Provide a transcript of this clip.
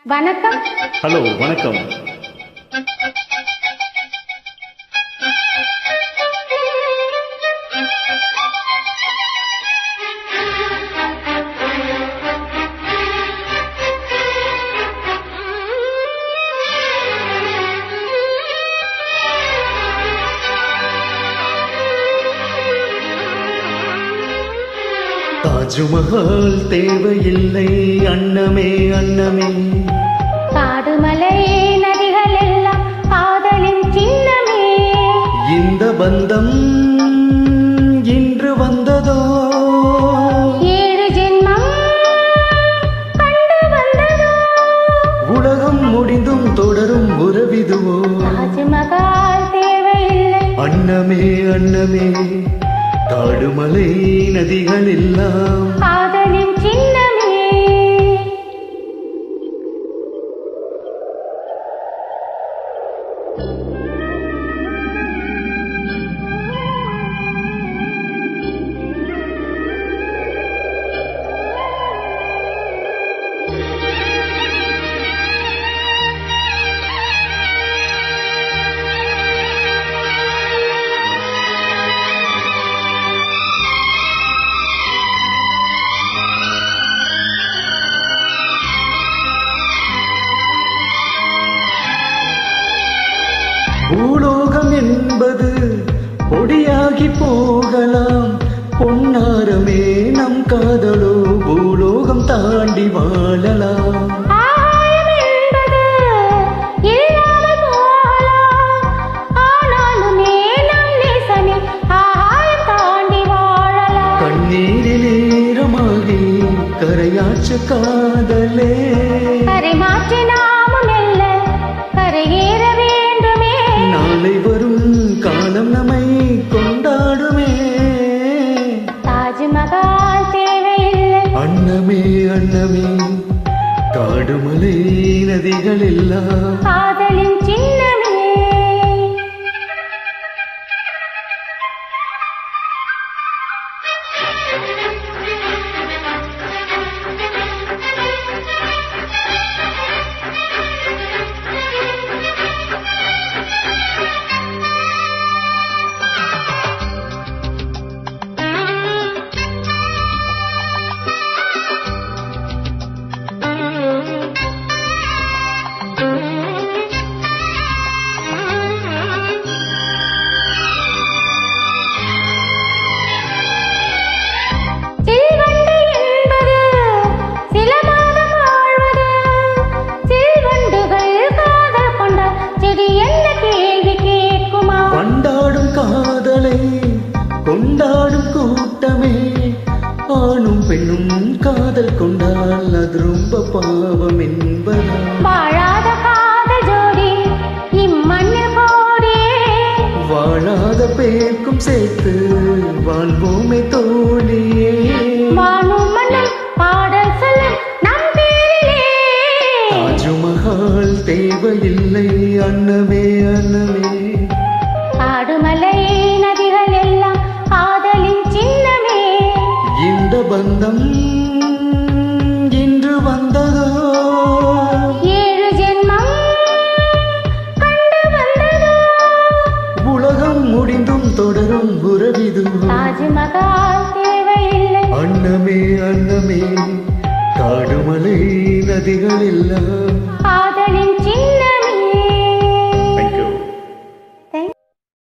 வணக்கம். ஹலோ, வணக்கம். தாஜ்மஹால் தேவையில்லை அன்னமே அன்னமே, காடுமலை நதிகள் எல்லாம் காதலின் சின்னமே. இந்த பந்தம் இன்று வந்ததோ, 7 ஜென்மம் கண்டு வந்ததோ, உலகம் முடிந்தும் தொடரும் உறவிதுவோ. தாஜ்மஹால் தேவையில்லை அன்னமே அன்னமே, காடுமலை நதிகள் எல்லாம் காதலின் சின்னமே. பூலோகம் என்பது பொடியாகி போகலாம், பொன்னாரமே நம் காதலோ பூலோகம் தாண்டி வாழலாம். ஆயம் என்பது இல்லாமல் போகலாம், ஆனாலுமே நம் நேசமே ஆயம் தாண்டி வாழலாம். கண்ணீரில் ஈரமாகி கரையாற்று காதலே, கரை மாற்றி நாமும் மெல்ல கரையேற வேண்டுமே. நாளை வரும் காலம் நம்மை கொண்டாடுமே. தாஜ்மஹால் தேவையில்லை அன்னமே அன்னமே, காடுமலை நதிகள் எல்லாம் காதலின் சின்னமே. சில்வண்டு என்பது சில மாதம் வாழ்வது, சில்வண்டுகள் காதல் கொண்ட செடி என்ன கேள்வி கேட்குமா? கொண்டாடும் காதலை கொண்டாடும் கூட்டமே, ஆணும் பெண்ணும் காதல் கொண்டால் அது ரொம்ப பாவம் என்பதா? வாழாத காதல் ஜோடி இம்மண்ணில் கோடி, வாழாத பேர்க்கும் சேர்த்து வாழ்வோமே தோழியே. வானும் மண்ணும் பாடல் சொல்லும் நம் பேரிலே. தாஜ்மஹால் தேவையில்லை அன்னமே அன்னமே, காடுமலை நதிகள் எல்லாம் காதலின் சின்னமே. இந்த பந்தம் இன்று வந்ததோ, 7 ஜென்மம் கண்டு வந்ததோ, உலகம் முடிந்தும் தொடரும் உறவிதுவோ. தாஜ்மஹால் தேவையில்லை அன்னமே அன்னமே, காடுமலை நதிகள் எல்லாம்